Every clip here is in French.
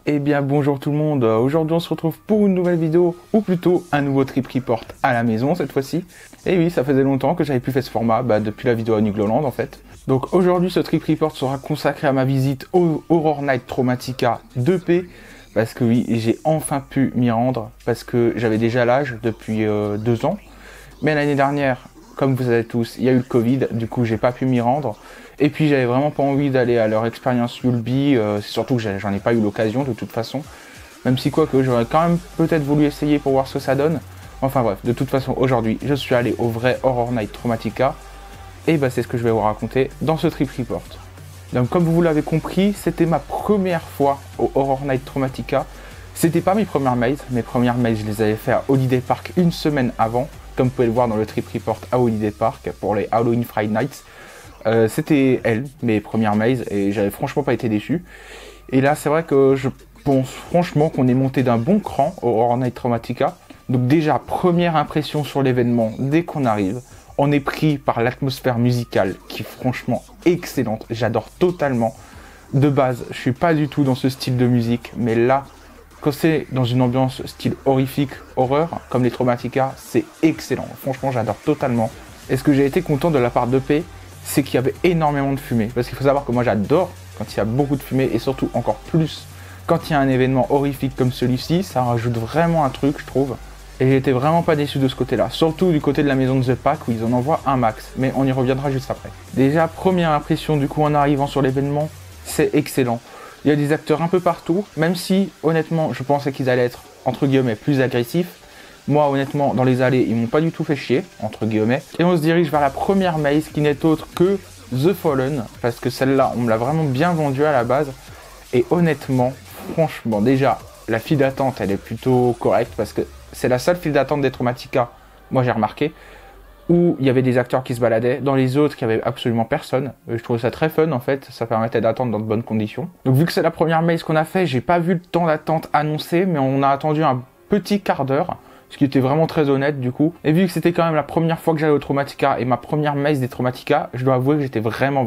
Eh bien bonjour tout le monde, aujourd'hui on se retrouve pour une nouvelle vidéo, ou plutôt un nouveau trip report à la maison cette fois-ci. Et oui, ça faisait longtemps que j'avais plus fait ce format, depuis la vidéo à Nugloland en fait. Donc aujourd'hui ce trip report sera consacré à ma visite au Horror Night Traumatica 2P, parce que oui, j'ai enfin pu m'y rendre, parce que j'avais déjà l'âge depuis 2 ans. Mais l'année dernière, comme vous savez tous, il y a eu le Covid, du coup j'ai pas pu m'y rendre. Et puis j'avais vraiment pas envie d'aller à leur expérience Yulby, c'est surtout que j'en ai pas eu l'occasion de toute façon. Même si quoi que j'aurais quand même peut-être voulu essayer pour voir ce que ça donne. Enfin bref, de toute façon aujourd'hui je suis allé au vrai Horror Night Traumatica. Et c'est ce que je vais vous raconter dans ce trip report. Donc comme vous l'avez compris, c'était ma première fois au Horror Night Traumatica. C'était pas mes premières mazes je les avais fait à Holiday Park une semaine avant. Comme vous pouvez le voir dans le trip report à Holiday Park pour les Halloween Friday Nights. C'était elles, mes premières mazes, et j'avais franchement pas été déçu. Et là, c'est vrai que je pense franchement qu'on est monté d'un bon cran au Horror Night Traumatica. Donc déjà, première impression sur l'événement, dès qu'on arrive, on est pris par l'atmosphère musicale qui est franchement excellente. J'adore totalement. De base, je suis pas du tout dans ce style de musique, mais là, quand c'est dans une ambiance style horrifique, horreur, comme les Traumatica, c'est excellent. Franchement, j'adore totalement. Et ce que j'ai été content de la part d'EP, c'est qu'il y avait énormément de fumée. Parce qu'il faut savoir que moi j'adore quand il y a beaucoup de fumée, et surtout encore plus quand il y a un événement horrifique comme celui-ci, ça rajoute vraiment un truc, je trouve. Et j'étais vraiment pas déçu de ce côté-là, surtout du côté de la maison de The Pack où ils en envoient un max, mais on y reviendra juste après. Déjà, première impression du coup en arrivant sur l'événement, c'est excellent. Il y a des acteurs un peu partout, même si honnêtement je pensais qu'ils allaient être entre guillemets plus agressifs. Moi, honnêtement, dans les allées, ils m'ont pas du tout fait chier, entre guillemets. Et on se dirige vers la première maze qui n'est autre que The Fallen, parce que celle-là, on me l'a vraiment bien vendue à la base. Et honnêtement, franchement, déjà, la file d'attente, elle est plutôt correcte, parce que c'est la seule file d'attente des Traumatica, moi j'ai remarqué, où il y avait des acteurs qui se baladaient. Dans les autres, il n'y avait absolument personne. Je trouve ça très fun, en fait, ça permettait d'attendre dans de bonnes conditions. Donc vu que c'est la première maze qu'on a fait, j'ai pas vu le temps d'attente annoncé, mais on a attendu un petit quart d'heure. Ce qui était vraiment très honnête du coup. Et vu que c'était quand même la première fois que j'allais au Traumatica et ma première maze des Traumatica, je dois avouer que j'étais vraiment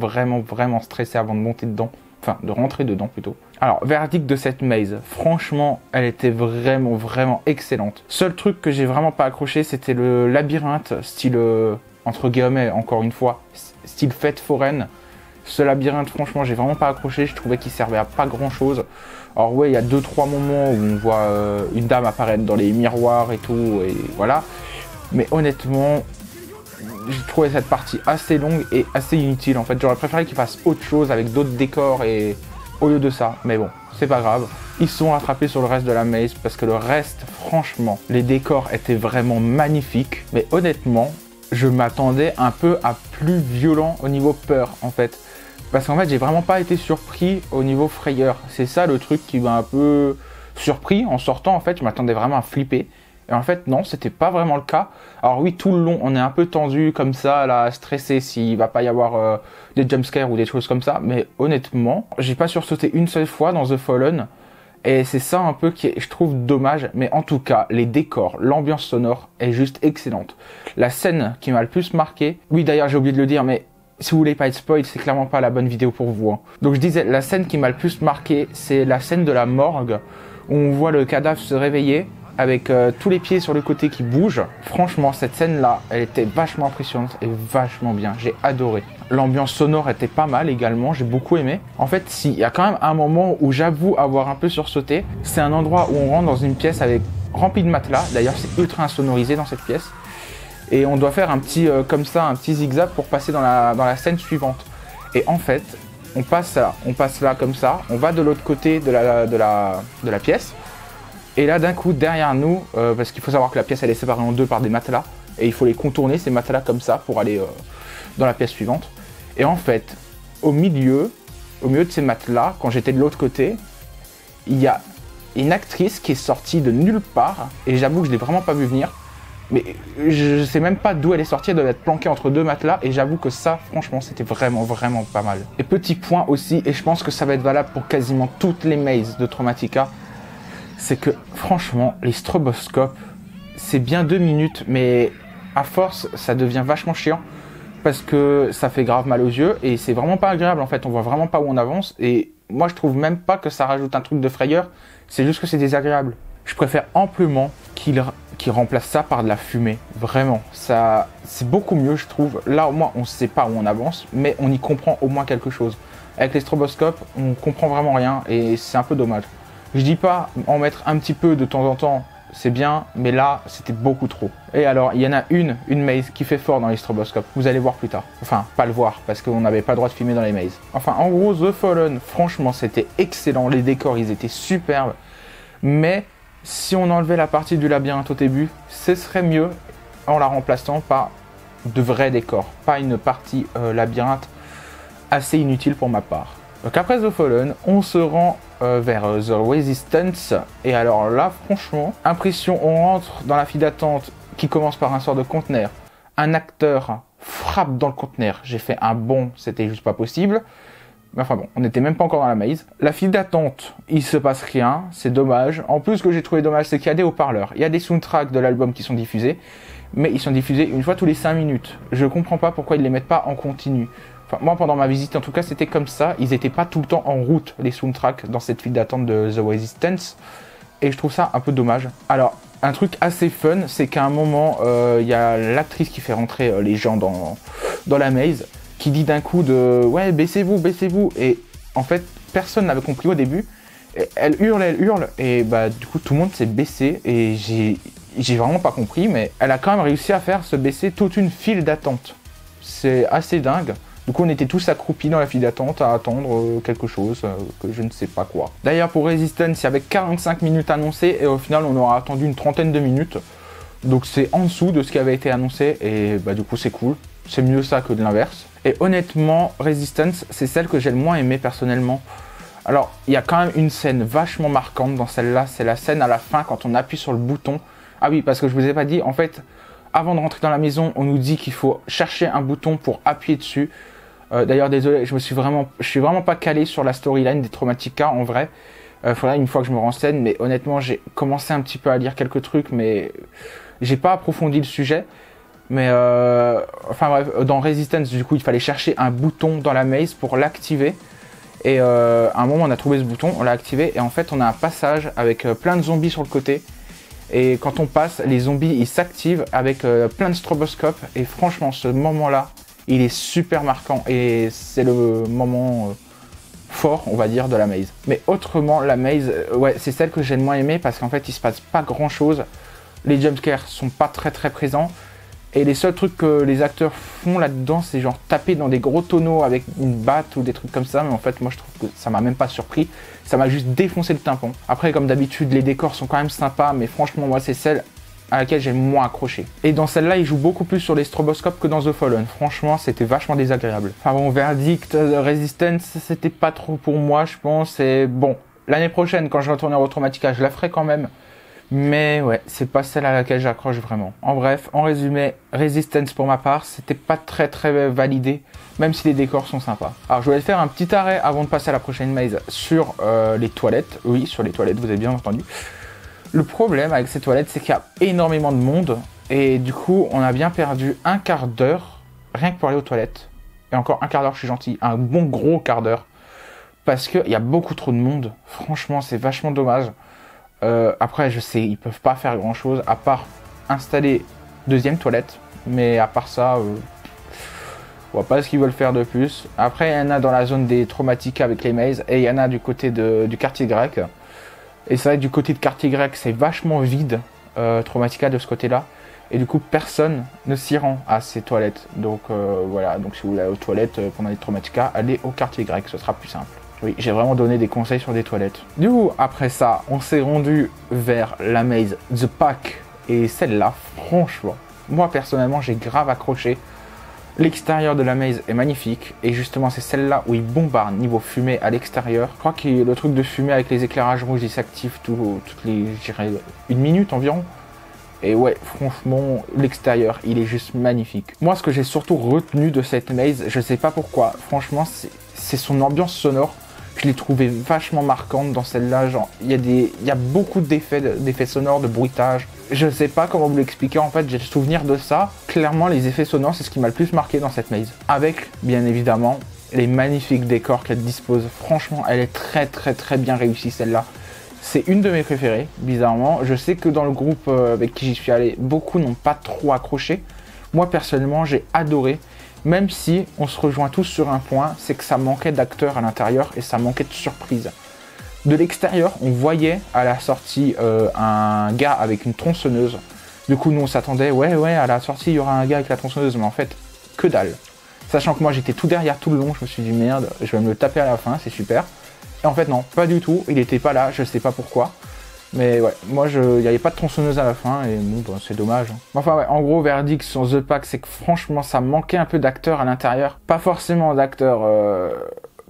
stressé avant de monter dedans. Enfin, de rentrer dedans plutôt. Alors, verdict de cette maze. Franchement, elle était vraiment excellente. Seul truc que j'ai vraiment pas accroché, c'était le labyrinthe, style, entre guillemets, encore une fois, style fête foraine. Ce labyrinthe, franchement, j'ai vraiment pas accroché. Je trouvais qu'il servait à pas grand chose. Alors ouais, il y a 2-3 moments où on voit une dame apparaître dans les miroirs et tout, et voilà. Mais honnêtement, j'ai trouvé cette partie assez longue et assez inutile. En fait, j'aurais préféré qu'ils fassent autre chose avec d'autres décors et au lieu de ça. Mais bon, c'est pas grave. Ils se sont rattrapés sur le reste de la maze parce que le reste, franchement, les décors étaient vraiment magnifiques. Mais honnêtement, je m'attendais un peu à plus violent au niveau peur, en fait. Parce qu'en fait, j'ai vraiment pas été surpris au niveau frayeur. C'est ça le truc qui m'a un peu surpris en sortant. En fait, je m'attendais vraiment à flipper. Et en fait, non, c'était pas vraiment le cas. Alors oui, tout le long, on est un peu tendu comme ça, là, stressé s'il va pas y avoir des jumpscares ou des choses comme ça. Mais honnêtement, j'ai pas sursauté une seule fois dans The Fallen. Et c'est ça un peu qui est, je trouve, dommage. Mais en tout cas, les décors, l'ambiance sonore est juste excellente. La scène qui m'a le plus marqué... Oui, d'ailleurs, j'ai oublié de le dire, mais... Si vous voulez pas être spoil, c'est clairement pas la bonne vidéo pour vous. Hein. Donc je disais, la scène qui m'a le plus marqué, c'est la scène de la morgue, où on voit le cadavre se réveiller, avec tous les pieds sur le côté qui bougent. Franchement, cette scène-là, elle était vachement impressionnante et vachement bien. J'ai adoré. L'ambiance sonore était pas mal également, j'ai beaucoup aimé. En fait, il y a quand même un moment où j'avoue avoir un peu sursauté. C'est un endroit où on rentre dans une pièce avec rempli de matelas. D'ailleurs, c'est ultra insonorisé dans cette pièce. Et on doit faire un petit, comme ça, un petit zigzag pour passer dans la scène suivante. Et en fait, on passe là comme ça, on va de l'autre côté de la pièce. Et là, d'un coup, derrière nous, parce qu'il faut savoir que la pièce, elle est séparée en deux par des matelas. Et il faut les contourner, ces matelas, comme ça, pour aller dans la pièce suivante. Et en fait, au milieu de ces matelas, quand j'étais de l'autre côté, il y a une actrice qui est sortie de nulle part. Et j'avoue que je ne l'ai vraiment pas vu venir. Mais je sais même pas d'où elle est sortie, elle doit être planquée entre deux matelas et j'avoue que ça, franchement, c'était vraiment pas mal. Et petit point aussi, et je pense que ça va être valable pour quasiment toutes les mazes de Traumatica, c'est que franchement, les stroboscopes, c'est bien 2 minutes, mais à force, ça devient vachement chiant parce que ça fait grave mal aux yeux et c'est vraiment pas agréable en fait, on voit vraiment pas où on avance et moi je trouve même pas que ça rajoute un truc de frayeur, c'est juste que c'est désagréable. Je préfère amplement qu'il remplace ça par de la fumée, vraiment. Ça, c'est beaucoup mieux je trouve. Là au moins on sait pas où on avance, mais on y comprend au moins quelque chose. Avec les stroboscopes, on comprend vraiment rien et c'est un peu dommage. Je dis pas en mettre un petit peu de temps en temps, c'est bien, mais là, c'était beaucoup trop. Et alors, il y en a une maze qui fait fort dans les stroboscopes. Vous allez voir plus tard. Enfin, pas le voir, parce qu'on n'avait pas le droit de filmer dans les mazes. Enfin, en gros, The Fallen, franchement, c'était excellent. Les décors, ils étaient superbes. Mais, si on enlevait la partie du labyrinthe au début, ce serait mieux en la remplaçant par de vrais décors. Pas une partie labyrinthe assez inutile pour ma part. Donc après The Fallen, on se rend vers The Resistance. Et alors là, franchement, impression, on rentre dans la file d'attente qui commence par un sort de conteneur. Un acteur frappe dans le conteneur. J'ai fait un bond, c'était juste pas possible. Mais enfin bon, on n'était même pas encore dans la maze. La file d'attente, il se passe rien, c'est dommage. En plus, ce que j'ai trouvé dommage, c'est qu'il y a des haut-parleurs. Il y a des soundtracks de l'album qui sont diffusés. Mais ils sont diffusés une fois tous les 5 minutes. Je comprends pas pourquoi ils les mettent pas en continu. Enfin, moi, pendant ma visite, en tout cas, c'était comme ça. Ils n'étaient pas tout le temps en route, les soundtracks, dans cette file d'attente de The Resistance. Et je trouve ça un peu dommage. Alors, un truc assez fun, c'est qu'à un moment, il y a l'actrice qui fait rentrer les gens dans la maze, qui dit d'un coup de « Ouais, baissez-vous, baissez-vous ». Et en fait, personne n'avait compris au début. Et elle hurle, et bah du coup, tout le monde s'est baissé. Et j'ai vraiment pas compris, mais elle a quand même réussi à faire se baisser toute une file d'attente. C'est assez dingue. Du coup, on était tous accroupis dans la file d'attente à attendre quelque chose, que je ne sais pas quoi. D'ailleurs, pour Resistance, il y avait 45 minutes annoncées et au final, on aura attendu une trentaine de minutes. Donc, c'est en dessous de ce qui avait été annoncé et bah, du coup, c'est cool. C'est mieux ça que de l'inverse. Et honnêtement, Resistance, c'est celle que j'ai le moins aimée personnellement. Alors, il y a quand même une scène vachement marquante dans celle-là. C'est la scène à la fin quand on appuie sur le bouton. Ah oui, parce que je vous ai pas dit, en fait, avant de rentrer dans la maison, on nous dit qu'il faut chercher un bouton pour appuyer dessus. D'ailleurs, désolé, je suis vraiment pas calé sur la storyline des Traumatica en vrai. Faudrait une fois que je me renseigne, mais honnêtement, j'ai commencé un petit peu à lire quelques trucs, mais j'ai pas approfondi le sujet. Mais enfin bref, dans Resistance, du coup, il fallait chercher un bouton dans la maze pour l'activer. Et à un moment, on a trouvé ce bouton, on l'a activé, et en fait, on a un passage avec plein de zombies sur le côté. Et quand on passe, les zombies, ils s'activent avec plein de stroboscopes. Et franchement, ce moment-là, il est super marquant et c'est le moment fort, on va dire, de la maze. Mais autrement, la maze, ouais, c'est celle que j'ai le moins aimée parce qu'en fait, il se passe pas grand-chose. Les jumpscares sont pas très présents. Et les seuls trucs que les acteurs font là-dedans, c'est genre taper dans des gros tonneaux avec une batte ou des trucs comme ça. Mais en fait, moi, je trouve que ça m'a même pas surpris. Ça m'a juste défoncé le tympan. Après, comme d'habitude, les décors sont quand même sympas. Mais franchement, moi, c'est celle à laquelle j'ai le moins accroché. Et dans celle-là, il joue beaucoup plus sur les stroboscopes que dans The Fallen. Franchement, c'était vachement désagréable. Enfin bon, verdict, Resistance, c'était pas trop pour moi, je pense. Et bon, l'année prochaine, quand je retournerai au Traumatica, je la ferai quand même. Mais ouais, c'est pas celle à laquelle j'accroche vraiment. En bref, en résumé, Resistance pour ma part, c'était pas très validé, même si les décors sont sympas. Alors je voulais faire un petit arrêt avant de passer à la prochaine maze sur les toilettes. Oui, sur les toilettes, vous avez bien entendu. Le problème avec ces toilettes, c'est qu'il y a énormément de monde. Et du coup, on a bien perdu un quart d'heure, rien que pour aller aux toilettes. Et encore un quart d'heure, je suis gentil, un bon gros quart d'heure. Parce qu'il y a beaucoup trop de monde. Franchement, c'est vachement dommage. Après, je sais, ils peuvent pas faire grand chose à part installer deuxième toilette. Mais à part ça, on voit pas ce qu'ils veulent faire de plus. Après, il y en a dans la zone des Traumatica avec les mazes. Et il y en a du côté du quartier grec. Et c'est vrai que du côté de quartier grec, c'est vachement vide, Traumatica de ce côté-là. Et du coup, personne ne s'y rend à ces toilettes. Donc voilà, donc si vous voulez aller aux toilettes pendant les Traumatica, allez au quartier grec, ce sera plus simple. Oui, j'ai vraiment donné des conseils sur des toilettes. Du coup, après ça, on s'est rendu vers la maze The Pack. Et celle-là, franchement, moi personnellement, j'ai grave accroché. L'extérieur de la maze est magnifique et justement c'est celle-là où il bombarde niveau fumée à l'extérieur. Je crois que le truc de fumée avec les éclairages rouges il s'active toutes les, je dirais, une minute environ. Et ouais, franchement, l'extérieur il est juste magnifique. Moi ce que j'ai surtout retenu de cette maze, je sais pas pourquoi, franchement c'est son ambiance sonore. Je l'ai trouvé vachement marquante dans celle-là, genre il y a beaucoup d'effets sonores, de bruitage. Je sais pas comment vous l'expliquer, en fait j'ai le souvenir de ça. Clairement les effets sonores c'est ce qui m'a le plus marqué dans cette maze. Avec bien évidemment, les magnifiques décors qu'elle dispose. Franchement, elle est très bien réussie celle-là. C'est une de mes préférées, bizarrement. Je sais que dans le groupe avec qui j'y suis allé, beaucoup n'ont pas trop accroché. Moi, personnellement, j'ai adoré. Même si on se rejoint tous sur un point, c'est que ça manquait d'acteurs à l'intérieur et ça manquait de surprise. De l'extérieur, on voyait à la sortie un gars avec une tronçonneuse. Du coup, nous, on s'attendait, ouais, à la sortie, il y aura un gars avec la tronçonneuse. Mais en fait, que dalle. Sachant que moi, j'étais tout derrière tout le long, je me suis dit, merde, je vais me le taper à la fin, c'est super. Et en fait, non, pas du tout. Il n'était pas là, je sais pas pourquoi. Mais ouais, moi, il n'y avait pas de tronçonneuse à la fin, et bon, bah, c'est dommage. Enfin ouais, en gros, verdict sur The Pack, c'est que franchement, ça manquait un peu d'acteurs à l'intérieur. Pas forcément d'acteurs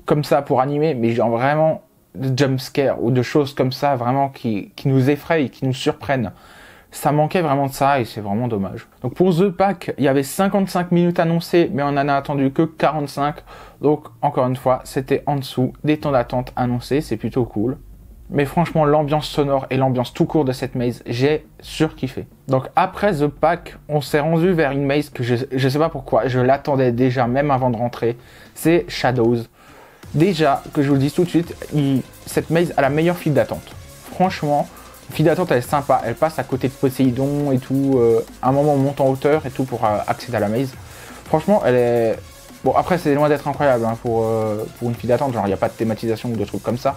comme ça pour animer, mais genre vraiment de jumpscares ou de choses comme ça, vraiment qui nous effrayent, qui nous surprennent. Ça manquait vraiment de ça, et c'est vraiment dommage. Donc pour The Pack, il y avait 55 minutes annoncées, mais on en a attendu que 45. Donc encore une fois, c'était en dessous des temps d'attente annoncés, c'est plutôt cool. Mais franchement, l'ambiance sonore et l'ambiance tout court de cette maze, j'ai surkiffé. Donc après The Pack, on s'est rendu vers une maze que je sais pas pourquoi, je l'attendais déjà même avant de rentrer. C'est Shadows. Déjà, que je vous le dise tout de suite, cette maze a la meilleure file d'attente. Franchement, la file d'attente elle est sympa, elle passe à côté de Poséidon et tout. À un moment on monte en hauteur et tout pour accéder à la maze. Franchement, elle est... Bon après c'est loin d'être incroyable hein, pour une file d'attente, genre il n'y a pas de thématisation ou de trucs comme ça.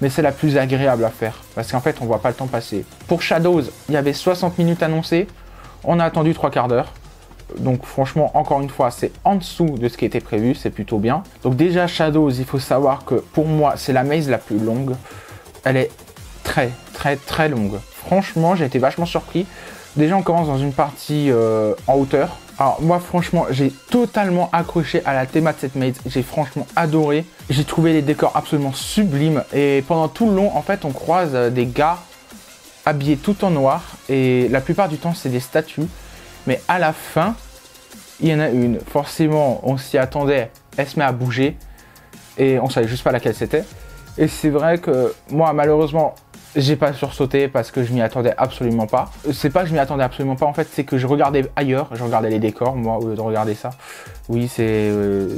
Mais c'est la plus agréable à faire, parce qu'en fait, on voit pas le temps passer. Pour Shadows, il y avait 60 minutes annoncées, on a attendu 3 quarts d'heure. Donc franchement, encore une fois, c'est en dessous de ce qui était prévu, c'est plutôt bien. Donc déjà, Shadows, il faut savoir que pour moi, c'est la maze la plus longue. Elle est très longue. Franchement, j'ai été vachement surpris. Déjà, on commence dans une partie en hauteur. Alors moi franchement j'ai totalement accroché à la théma de cette maze, j'ai franchement adoré, j'ai trouvé les décors absolument sublimes et pendant tout le long en fait on croise des gars habillés tout en noir et la plupart du temps c'est des statues, mais à la fin il y en a une, forcément on s'y attendait, elle se met à bouger et on savait juste pas laquelle c'était et c'est vrai que moi malheureusement j'ai pas sursauté parce que je m'y attendais absolument pas. C'est pas que je m'y attendais absolument pas en fait, c'est que je regardais ailleurs, je regardais les décors moi au lieu de regarder ça. Oui, c'est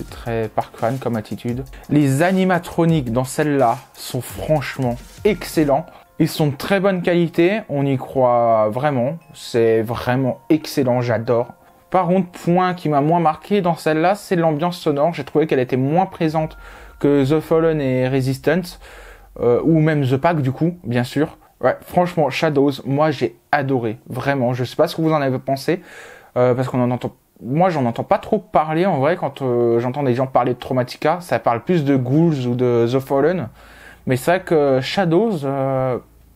très park fan comme attitude. Les animatroniques dans celle-là sont franchement excellents. Ils sont de très bonne qualité, on y croit vraiment. C'est vraiment excellent, j'adore. Par contre, point qui m'a moins marqué dans celle-là, c'est l'ambiance sonore. J'ai trouvé qu'elle était moins présente que The Fallen et Resistance. Ou même The Pack du coup, bien sûr. Ouais, franchement, Shadows, moi j'ai adoré, vraiment. Je sais pas ce que vous en avez pensé, parce qu'on en entend... Moi j'en entends pas trop parler en vrai quand j'entends des gens parler de Traumatica. Ça parle plus de Ghouls ou de The Fallen. Mais c'est vrai que Shadows,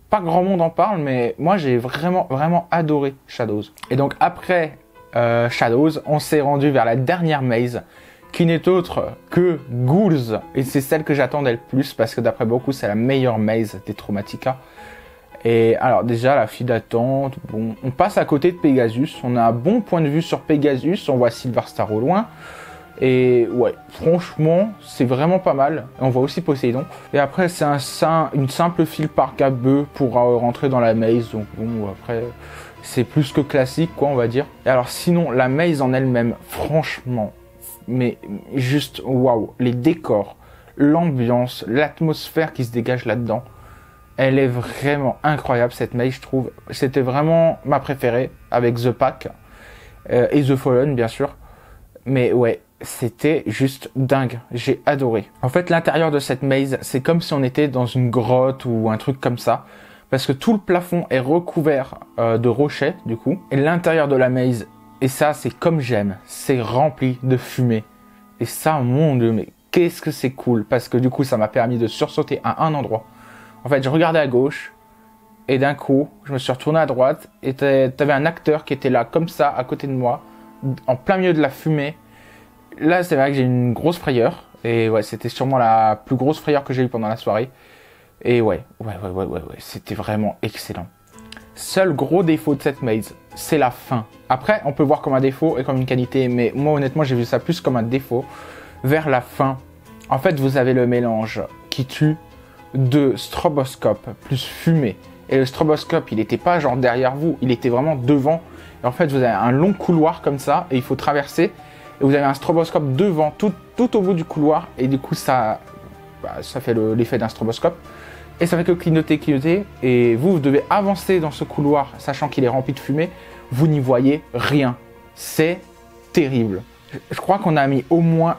pas grand monde en parle, mais moi j'ai vraiment adoré Shadows. Et donc après Shadows, on s'est rendu vers la dernière maze, qui n'est autre que Ghouls, et c'est celle que j'attendais le plus parce que d'après beaucoup c'est la meilleure maze des Traumatica. Et alors déjà la file d'attente, bon, on passe à côté de Pegasus, on a un bon point de vue sur Pegasus, on voit Silver Star au loin, et ouais, franchement c'est vraiment pas mal, et on voit aussi Poséidon. Et après c'est une simple file parc à bœufs pour rentrer dans la maze, donc bon après c'est plus que classique quoi on va dire. Et alors sinon la maze en elle-même, franchement, mais juste waouh, les décors, l'ambiance, l'atmosphère qui se dégage là-dedans, elle est vraiment incroyable cette maze, je trouve. C'était vraiment ma préférée avec The Pack et The Fallen bien sûr, mais ouais, c'était juste dingue, j'ai adoré. En fait l'intérieur de cette maze, c'est comme si on était dans une grotte ou un truc comme ça, parce que tout le plafond est recouvert de rochers du coup, et l'intérieur de la maze, et ça, c'est comme j'aime, c'est rempli de fumée. Et ça, mon Dieu, mais qu'est-ce que c'est cool. Parce que du coup, ça m'a permis de sursauter à un endroit. En fait, je regardais à gauche, et d'un coup, je me suis retourné à droite, et t'avais un acteur qui était là, comme ça, à côté de moi, en plein milieu de la fumée. Là, c'est vrai que j'ai une grosse frayeur. Et ouais, c'était sûrement la plus grosse frayeur que j'ai eue pendant la soirée. Et ouais, c'était vraiment excellent. Seul gros défaut de cette maze, c'est la fin. Après, on peut voir comme un défaut et comme une qualité, mais moi honnêtement, j'ai vu ça plus comme un défaut. Vers la fin, en fait, vous avez le mélange qui tue de stroboscope plus fumée. Et le stroboscope, il n'était pas genre derrière vous, il était vraiment devant. Et en fait, vous avez un long couloir comme ça, et il faut traverser. et vous avez un stroboscope devant, tout au bout du couloir, et du coup ça fait l'effet d'un stroboscope, et ça fait que clignoter, et vous devez avancer dans ce couloir, sachant qu'il est rempli de fumée, vous n'y voyez rien. C'est terrible. Je crois qu'on a mis au moins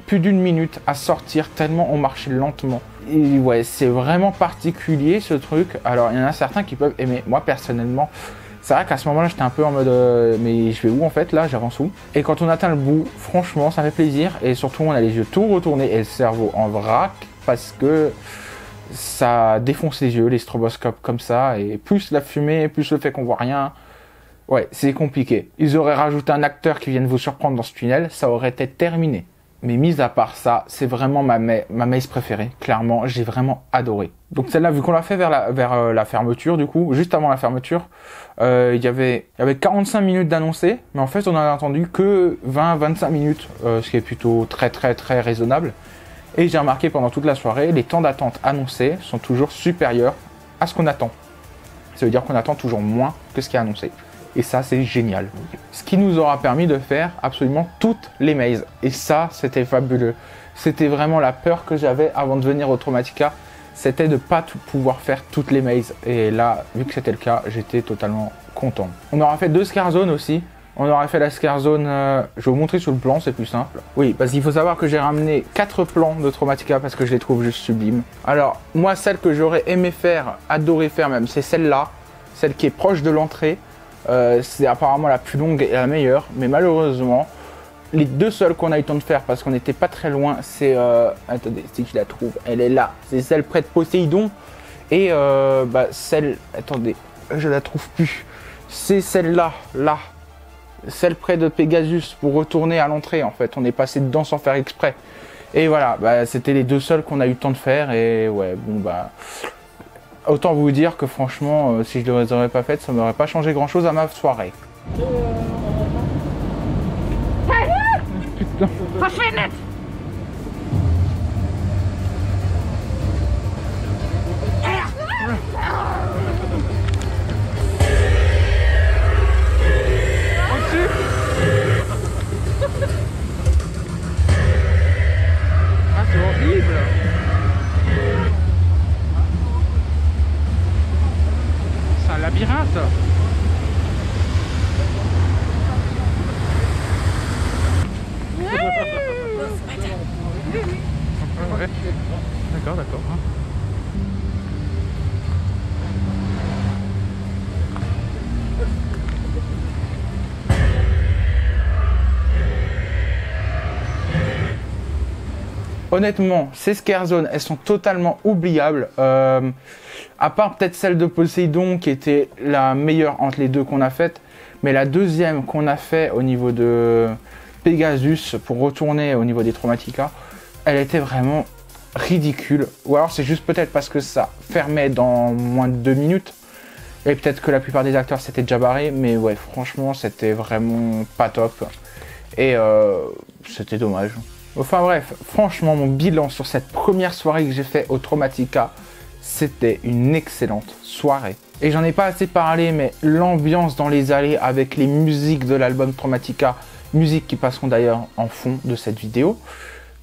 plus d'une minute à sortir, tellement on marchait lentement. Et ouais, c'est vraiment particulier ce truc. Alors il y en a certains qui peuvent aimer, moi personnellement, c'est vrai qu'à ce moment-là, j'étais un peu en mode mais je vais où en fait là, j'avance où? Et quand on atteint le bout, franchement, ça fait plaisir. Et surtout, on a les yeux tout retournés et le cerveau en vrac parce que ça défonce les yeux, les stroboscopes comme ça. Et plus la fumée, plus le fait qu'on voit rien. Ouais, c'est compliqué. Ils auraient rajouté un acteur qui vienne vous surprendre dans ce tunnel, ça aurait été terminé. Mais mis à part ça, c'est vraiment ma maze préférée. Clairement, j'ai vraiment adoré. Donc celle-là, vu qu'on l'a fait vers la fermeture, du coup, juste avant la fermeture, il y avait 45 minutes d'annoncé, mais en fait, on n'a entendu que 20-25 minutes, ce qui est plutôt très raisonnable. Et j'ai remarqué pendant toute la soirée, les temps d'attente annoncés sont toujours supérieurs à ce qu'on attend. Ça veut dire qu'on attend toujours moins que ce qui est annoncé. Et ça, c'est génial. Ce qui nous aura permis de faire absolument toutes les mazes. Et ça, c'était fabuleux. C'était vraiment la peur que j'avais avant de venir au Traumatica. C'était de ne pas pouvoir faire toutes les mazes. Et là, vu que c'était le cas, j'étais totalement content. On aura fait 2 scare zones aussi. On aura fait la scare zone, je vais vous montrer sur le plan, c'est plus simple. Oui, parce qu'il faut savoir que j'ai ramené 4 plans de Traumatica parce que je les trouve juste sublimes. Alors, moi, celle que j'aurais aimé faire, adoré faire même, c'est celle-là. Celle qui est proche de l'entrée. C'est apparemment la plus longue et la meilleure, mais malheureusement, les 2 seules qu'on a eu le temps de faire parce qu'on n'était pas très loin, c'est... attendez, si je la trouve, elle est là. C'est celle près de Poséidon et celle... Attendez, je la trouve plus. C'est celle-là, là. Celle près de Pegasus pour retourner à l'entrée en fait. On est passé dedans sans faire exprès. Et voilà, c'était les 2 seules qu'on a eu le temps de faire et ouais, bon autant vous dire que franchement, si je ne les aurais pas faites, ça m'aurait pas changé grand chose à ma soirée. Putain. Ah, c'est horrible. C'est un labyrinthe. Ouais. D'accord. Honnêtement, ces scare zones, elles sont totalement oubliables. À part peut-être celle de Poséidon qui était la meilleure entre les 2 qu'on a faites. Mais la deuxième qu'on a fait au niveau de Pegasus pour retourner au niveau des Traumatica, elle était vraiment ridicule. Ou alors c'est juste peut-être parce que ça fermait dans moins de 2 minutes. Et peut-être que la plupart des acteurs s'étaient déjà barrés. Mais ouais, franchement, c'était vraiment pas top. Et c'était dommage. Enfin bref, franchement, mon bilan sur cette première soirée que j'ai fait au Traumatica, c'était une excellente soirée. Et j'en ai pas assez parlé, mais l'ambiance dans les allées avec les musiques de l'album Traumatica, musiques qui passeront d'ailleurs en fond de cette vidéo,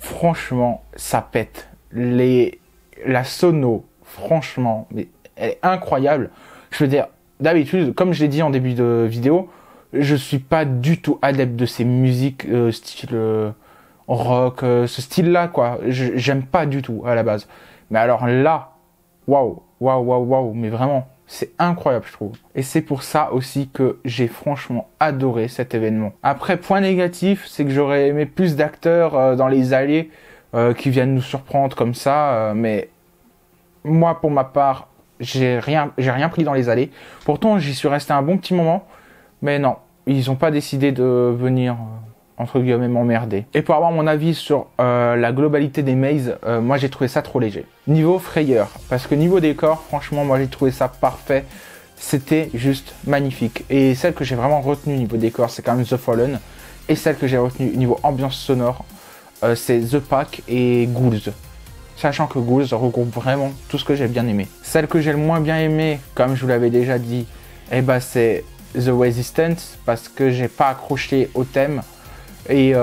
franchement, ça pète. La sono, franchement, mais elle est incroyable. Je veux dire, d'habitude, comme je l'ai dit en début de vidéo, je suis pas du tout adepte de ces musiques style rock, ce style-là, quoi. J'aime pas du tout à la base. Mais alors là, waouh, mais vraiment, c'est incroyable, je trouve. Et c'est pour ça aussi que j'ai franchement adoré cet événement. Après, point négatif, c'est que j'aurais aimé plus d'acteurs dans les allées qui viennent nous surprendre comme ça. Mais moi, pour ma part, j'ai rien pris dans les allées. Pourtant, j'y suis resté un bon petit moment. Mais non, ils n'ont pas décidé de venir... entre guillemets m'emmerder. Et pour avoir mon avis sur la globalité des mazes, moi j'ai trouvé ça trop léger. Niveau frayeur, parce que niveau décor, franchement moi j'ai trouvé ça parfait. C'était juste magnifique. Et celle que j'ai vraiment retenue niveau décor, c'est quand même The Fallen. Et celle que j'ai retenue niveau ambiance sonore, c'est The Pack et Ghouls. Sachant que Ghouls regroupe vraiment tout ce que j'ai bien aimé. Celle que j'ai le moins bien aimé, comme je vous l'avais déjà dit, c'est The Resistance, parce que j'ai pas accroché au thème. Et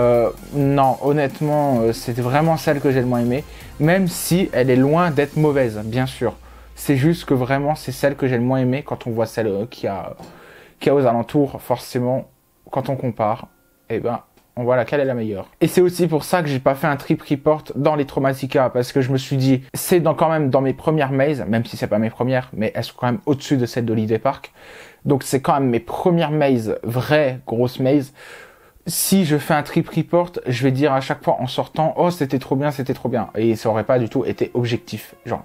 non, honnêtement, c'est vraiment celle que j'ai le moins aimée, même si elle est loin d'être mauvaise, bien sûr. C'est juste que vraiment, c'est celle que j'ai le moins aimée quand on voit celle qu'il y a aux alentours. Forcément, quand on compare, eh ben, on voit laquelle est la meilleure. Et c'est aussi pour ça que j'ai pas fait un trip report dans les Traumatica, parce que je me suis dit, c'est quand même dans mes premières mazes, même si c'est pas mes premières, mais elles sont quand même au-dessus de celles d'Holiday Park. Donc c'est quand même mes premières mazes, vraies grosses mazes. Si je fais un trip report, je vais dire à chaque fois en sortant, oh c'était trop bien, et ça aurait pas du tout été objectif, genre.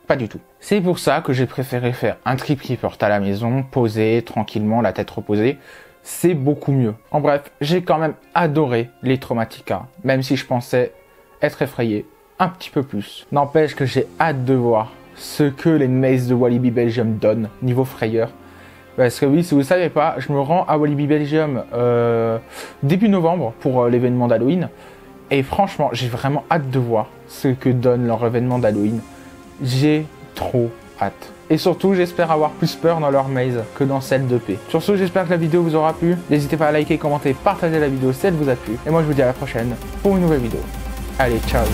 Pas du tout. C'est pour ça que j'ai préféré faire un trip report à la maison, posé, tranquillement, la tête reposée. C'est beaucoup mieux. En bref, j'ai quand même adoré les Traumatica, même si je pensais être effrayé un petit peu plus. N'empêche que j'ai hâte de voir ce que les mazes de Walibi Belgium donnent niveau frayeur. Parce que oui, si vous ne savez pas, je me rends à Walibi Belgium début novembre pour l'événement d'Halloween. Et franchement, j'ai vraiment hâte de voir ce que donne leur événement d'Halloween. J'ai trop hâte. Et surtout, j'espère avoir plus peur dans leur maze que dans celle de P. Sur ce, j'espère que la vidéo vous aura plu. N'hésitez pas à liker, commenter, partager la vidéo si elle vous a plu. Et moi, je vous dis à la prochaine pour une nouvelle vidéo. Allez, ciao!